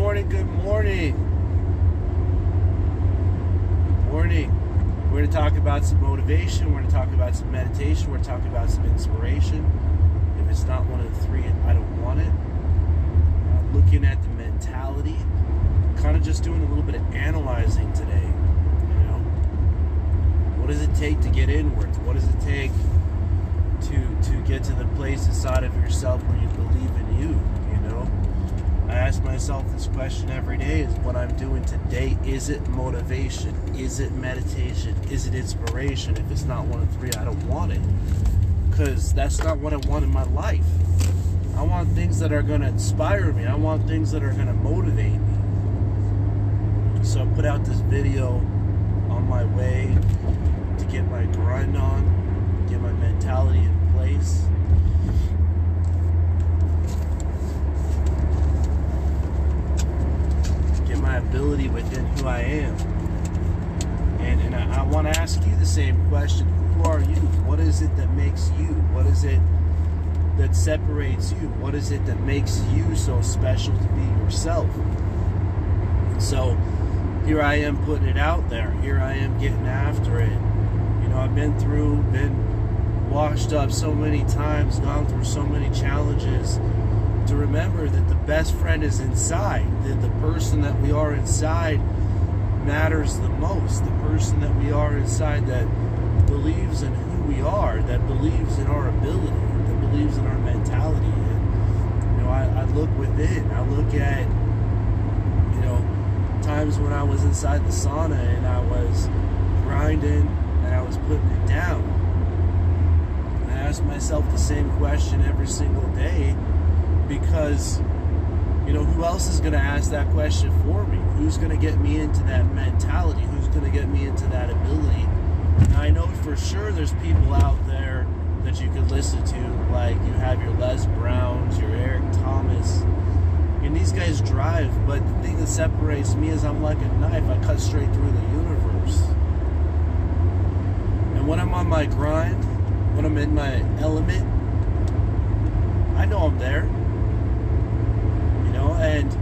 morning, good morning. Morning. We're going to talk about some motivation. We're going to talk about some meditation. We're going to talk about some inspiration. If it's not one of the three, I don't want it. Looking at the mentality. Kind of just doing a little bit of analyzing today. You know, what does it take to get inwards? What does it take to get to the place inside of yourself where you believe in you? You know, I ask myself this question every day: is what I'm doing today, is it motivation? Is it meditation? Is it inspiration? If it's not one of the three, I don't want it, because that's not what I want in my life. I want things that are going to inspire me. I want things that are going to motivate me. So I put out this video on my way to get my grind on, get my mentality in place. Get my ability within who I am. And I want to ask you the same question. Who are you? What is it that makes you? What is it that separates you? What is it that makes you so special to be yourself? So here I am putting it out there. Here I am getting after it. You know, I've been washed up so many times, gone through so many challenges, to remember that the best friend is inside, that the person that we are inside matters the most. The person that we are inside that believes in who we are, that believes in our ability, that believes in our mentality. And, you know, I look within. I look at, you know, times when I was inside the sauna and I was grinding and I was putting it down. And I ask myself the same question every single day, because, you know, who else is going to ask that question for me? Who's going to get me into that mentality? Who's going to get me into that ability? And I know for sure there's people out there that you could listen to, like you have your Les Browns, your Eric Thomas, and these guys drive, but the thing that separates me is I'm like a knife. I cut straight through the universe. And when I'm on my grind, when I'm in my element, I know I'm there. You know, and,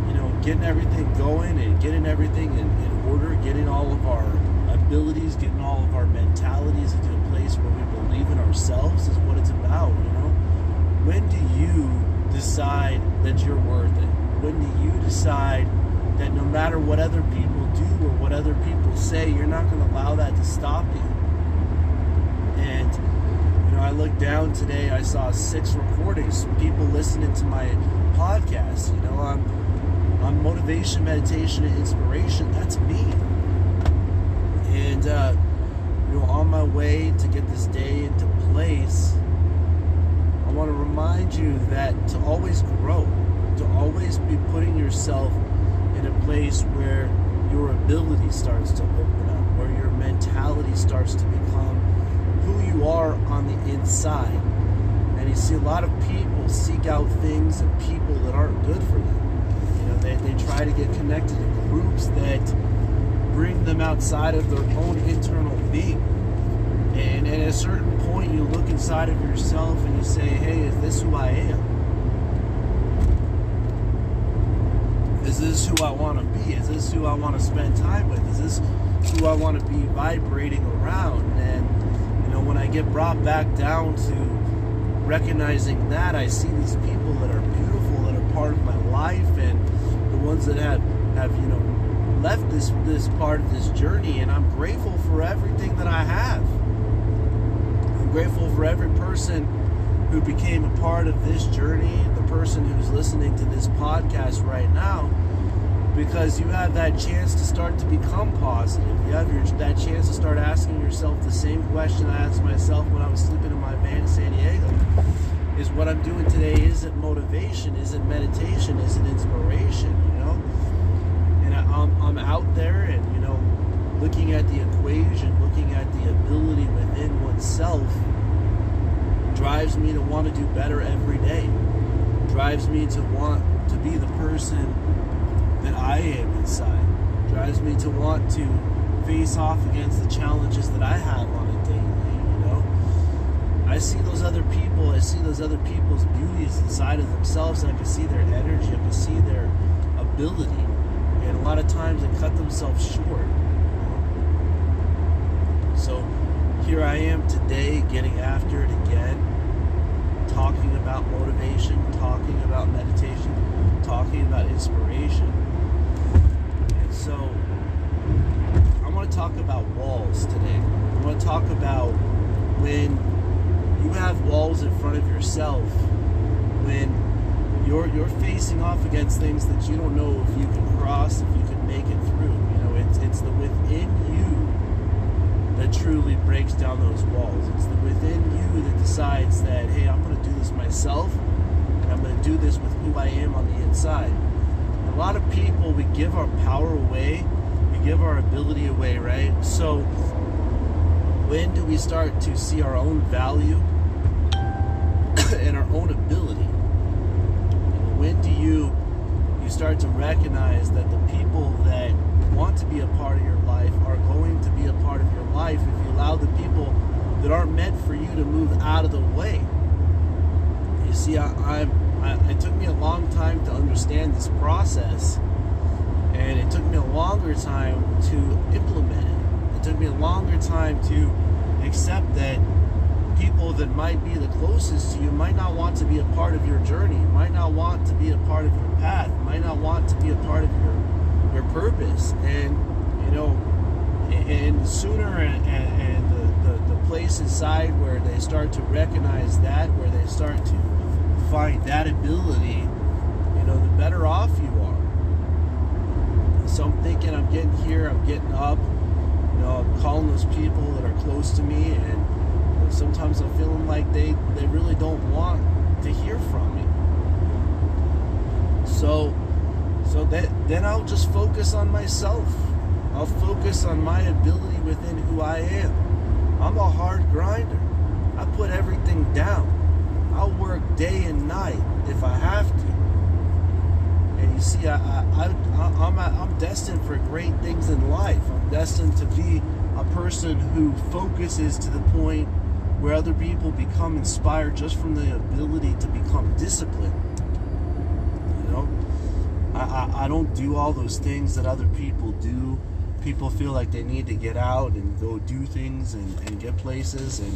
you know, getting everything going and getting everything in order, getting all of our abilities, getting all of our mentalities into a place where we believe in ourselves is what it's about, you know? When do you decide that you're worth it? When do you decide that no matter what other people do or what other people say, you're not going to allow that to stop you? And, you know, I looked down today, I saw 6 recordings, people listening to my podcast. You know, on motivation, meditation, and inspiration. That's me. And, you know, on my way to get this day into place, I want to remind you that to always grow, to always be putting yourself in a place where your ability starts to open up, where your mentality starts to become who you are on the inside. And you see a lot of people seek out things and people that aren't good for them. You know, they try to get connected to groups that bring them outside of their own internal being. And at a certain point, you look inside of yourself and you say, hey, is this who I am? Is this who I want to be? Is this who I want to spend time with? Is this who I want to be vibrating around? And, you know, when I get brought back down to recognizing that, I see these people that are beautiful, that are part of my life, and the ones that have you know, left this part of this journey, and I'm grateful for everything that I have. I'm grateful for every person who became a part of this journey, the person who's listening to this podcast right now, because you have that chance to start to become positive. You have that chance to start asking yourself the same question I asked myself when I was sleeping in my van in San Diego. Is what I'm doing today, is it motivation? Is it meditation? Is it inspiration? You know? And I'm out there and, you know, looking at the equation, looking at the ability within oneself, drives me to want to do better every day. Drives me to want to be the person that I am inside. Drives me to want to face off against the challenges that I have on a daily, you know. I see those other people, I see those other people's beauties inside of themselves, and I can see their energy, I can see their ability ability, and a lot of times they cut themselves short. So here I am today, getting after it again, talking about motivation, talking about meditation, talking about inspiration. And so I want to talk about walls today. I want to talk about when you have walls in front of yourself, when you're facing off against things that you don't know if you can cross, if you can make it through. It's the within you that truly breaks down those walls. It's the within you that decides that, hey, I'm going to do this myself, and I'm going to do this with who I am on the inside. A lot of people, we give our power away, we give our ability away, right? So when do we start to see our own value and our own ability? When do you start to recognize that the people that want to be a part of your life are going to be a part of your life if you allow the people that aren't meant for you to move out of the way? You see, it took me a long time to understand this process, and it took me a longer time to implement it. It took me a longer time to accept that people that might be the closest to you might not want to be a part of your journey, might not want to be a part of your path, might not want to be a part of your purpose. And and sooner and the place inside where they start to recognize that, where they start to find that ability, the better off you are. So I'm thinking, I'm getting here, I'm getting up, I'm calling those people that are close to me, and sometimes I'm feeling like they really don't want to hear from me. So then I'll just focus on myself. I'll focus on my ability within who I am. I'm a hard grinder. I put everything down. I'll work day and night if I have to. And you see, I'm destined for great things in life. I'm destined to be a person who focuses to the point where other people become inspired just from the ability to become disciplined. I don't do all those things that other people do. People feel like they need to get out and go do things and get places. And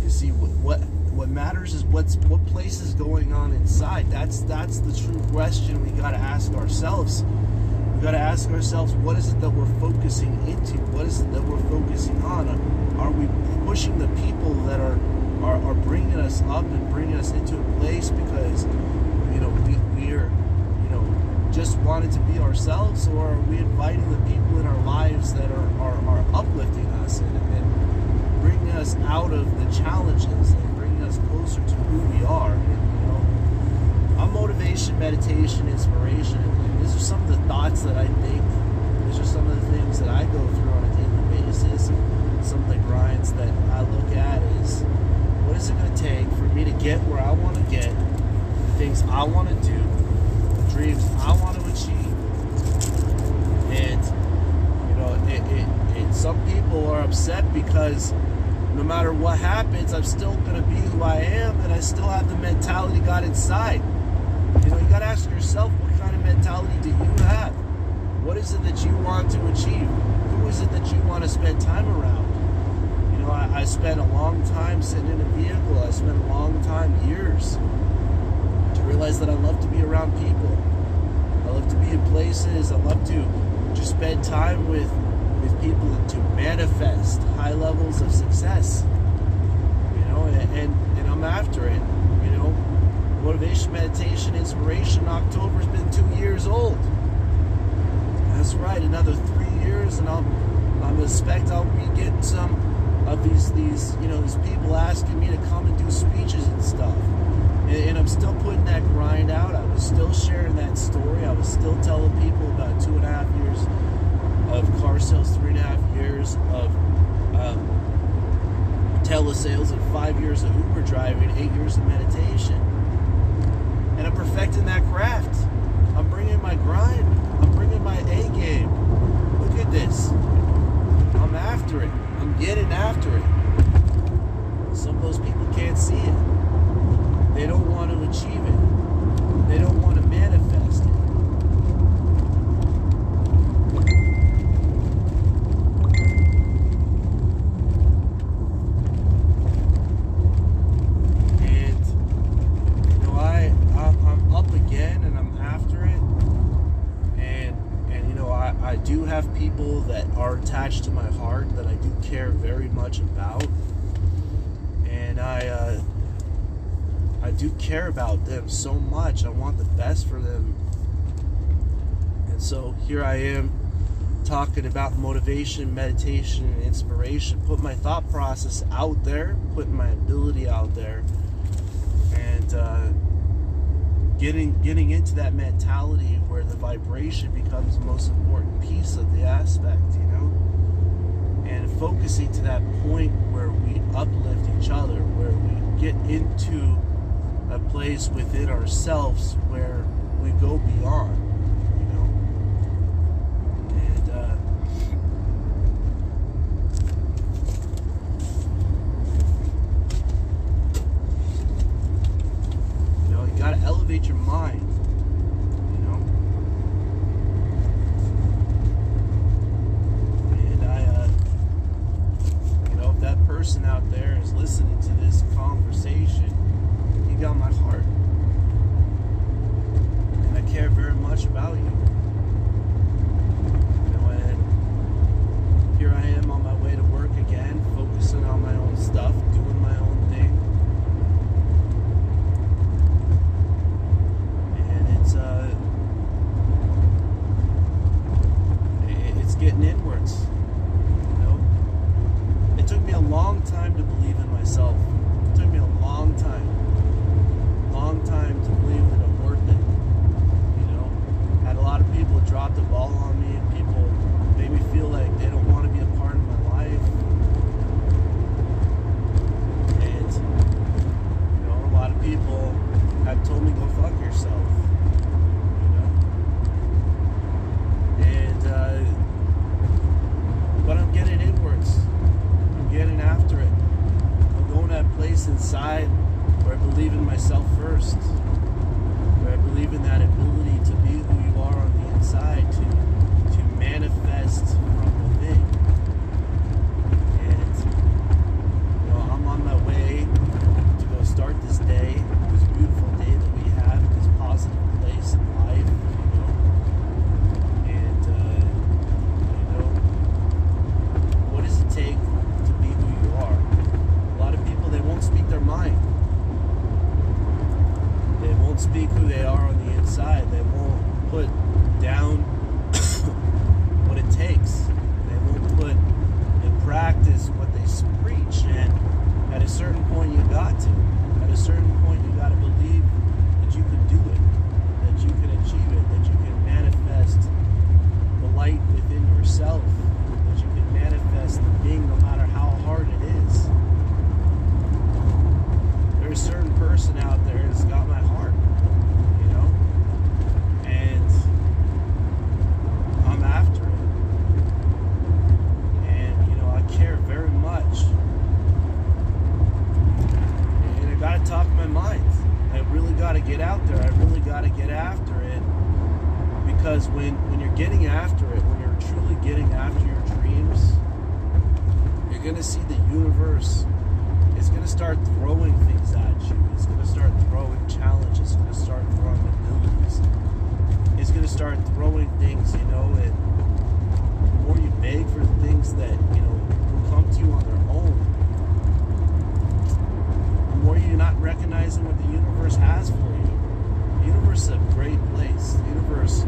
you see, what matters is what place is going on inside. That's the true question we got to ask ourselves. We got to ask ourselves, what is it that we're focusing into? What is it that we're focusing on? Are we pushing the people that are bringing us up and bringing us into a place because we're just wanted to be ourselves, or are we inviting the people in our lives that are uplifting us and bringing us out of the challenges and bringing us closer to who we are? And, I'm motivation, meditation, inspiration, and these are some of the thoughts that I think. These are some of the things that I go through on a daily basis. Some of the grinds that I look at is, what is it going to take for me to get where I want to get, the things I want to do, the dreams I want to achieve. And some people are upset because no matter what happens, I'm still going to be who I am, and I still have the mentality got inside. You got to ask yourself, what kind of mentality do you have? What is it that you want to achieve? Who is it that you want to spend time around? I spent a long time sitting in a vehicle. I spent a long time, years, to realize that I love to be around people. I love to be in places. I love to just spend time with people and to manifest high levels of success. And I'm after it. Motivation, meditation, inspiration. October's been 2 years old. That's right, another 3 years, and I'm expect I'll be getting some of these people asking me to come and do speeches and stuff. And I'm still putting that grind out. I was still sharing that story. I was still telling people about 2.5 years of car sales, 3.5 years of telesales, and 5 years of Uber driving, 8 years of meditation. And I'm perfecting that craft. I'm bringing my grind. I'm bringing my A game. Look at this. I'm after it. I'm getting after it. Some of those people can't see it. They don't want to achieve it. They don't want to manifest it. do have people that are attached to my heart that I do care very much about, and I do care about them so much. I want the best for them. And so here I am talking about motivation, meditation, and inspiration, put my thought process out there, putting my ability out there, and getting into that mentality where the vibration becomes the most important piece of the aspect, you know, and focusing to that point where we uplift each other, where we get into a place within ourselves where we go beyond, you know, and you know, you gotta elevate your mind, you know, and you know, if that person out there is listening to this conversation, you got my heart, and I care very much about you. You know, and here I am on my way to work again, focusing on my own stuff, doing my own thing, and it's getting inwards. You know, it took me a long time to believe in myself. It took me a long time to believe that I'm worth it. You know, had a lot of people drop the ball on me, and people made me feel like they don't want to be a part of my life. And you know, a lot of people have told me, go fuck yourself. You know, and but I'm getting inwards. I'm getting after it. I'm going to that place inside where I believe in myself first, where I believe in that ability to be who you are on the inside, to manifest from within. And you know, I'm on my way to go start this day, this beautiful day that we have, this positive place in life, you know. And you know, what does it take to be who you are? A lot of people, they won't speak their mind. They won't speak who they are on the inside. They won't put down what it takes. They won't put in practice what they preach. And at a certain point, you got to. At a certain point, you got to believe that you can do it, that you can achieve it, that you can manifest the light within yourself, that you can manifest the being no matter how hard it is. There's a certain person out there that's got my heart, you know, and I'm after it, and you know, I care very much, and I gotta talk my mind. I really gotta get out there. I really gotta get after it, because when you're getting after it, when you're truly getting after your dreams, you're gonna see the universe. It's going to start throwing things at you. It's going to start throwing challenges. It's going to start throwing abilities. It's going to start throwing things, you know, and the more you beg for things that, you know, will come to you on their own, the more you're not recognizing what the universe has for you. The universe is a great place. The universe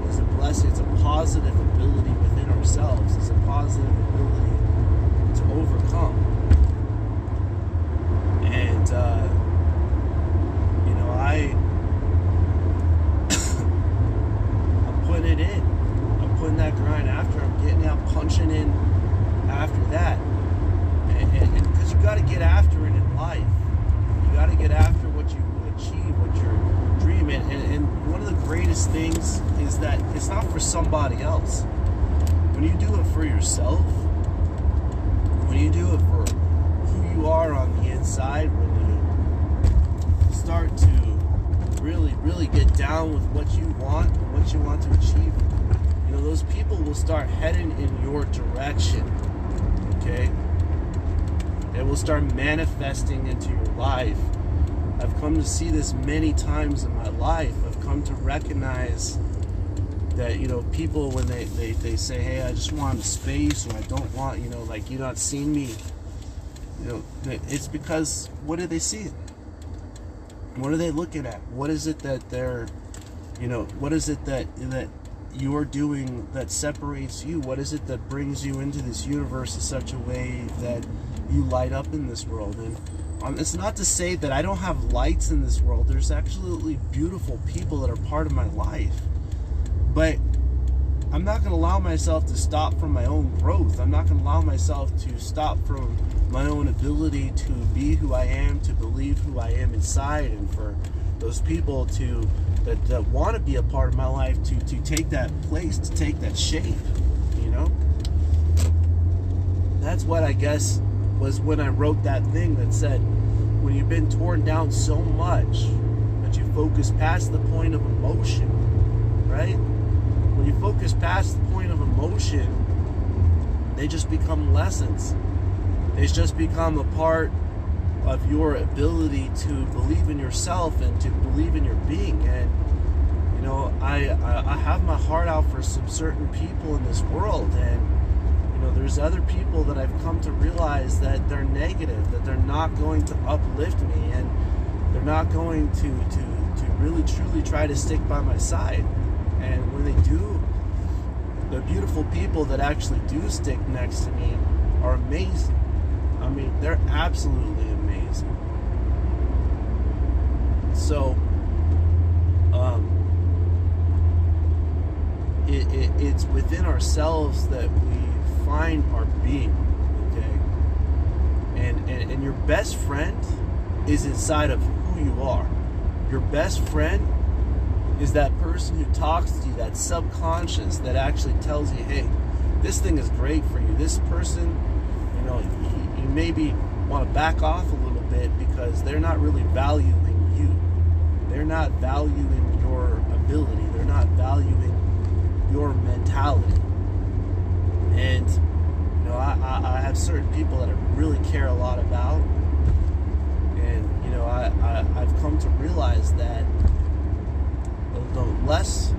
is a blessing. It's a positive ability within ourselves. It's a positive ability to overcome. And, you know, I'm putting it in. I'm putting that grind after. I'm getting out, punching in after that. And because you got to get after it in life. You got to get after what you achieve, what you're dreaming. And one of the greatest things is that it's not for somebody else. When you do it for yourself, when you do it for who you are on the inside, when you start to really get down with what you want and what you want to achieve, you know, those people will start heading in your direction, okay? They will start manifesting into your life. I've come to see this many times in my life. I've come to recognize that, you know, people when they say, hey, I just want space, or I don't want, you know, like, you're not seeing me, you know, it's because, what do they see? What are they looking at? What is it that they're, you know, what is it that you're doing that separates you? What is it that brings you into this universe in such a way that you light up in this world? And it's not to say that I don't have lights in this world. There's absolutely beautiful people that are part of my life. But I'm not going to allow myself to stop from my own growth. I'm not going to allow myself to stop from my own ability to be who I am, to believe who I am inside, and for those people that want to be a part of my life to take that place, to take that shape, you know? That's what I guess was when I wrote that thing that said, when you've been torn down so much that you focus past the point of emotion, right? When you focus past the point of emotion, they just become lessons. They just become a part of your ability to believe in yourself and to believe in your being. And, you know, I have my heart out for some certain people in this world, and, you know, there's other people that I've come to realize that they're negative, that they're not going to uplift me, and they're not going to really truly try to stick by my side. And when they do, the beautiful people that actually do stick next to me are amazing. I mean, they're absolutely amazing. So, it's within ourselves that we find our being, okay? And your best friend is inside of who you are. Your best friend is that person who talks to you, that subconscious that actually tells you, hey, this thing is great for you. This person, you know, you maybe want to back off a little bit because they're not really valuing you. They're not valuing your ability. They're not valuing your mentality. And, you know, I have certain people that I really care a lot about. And, you know, I've come to realize that the less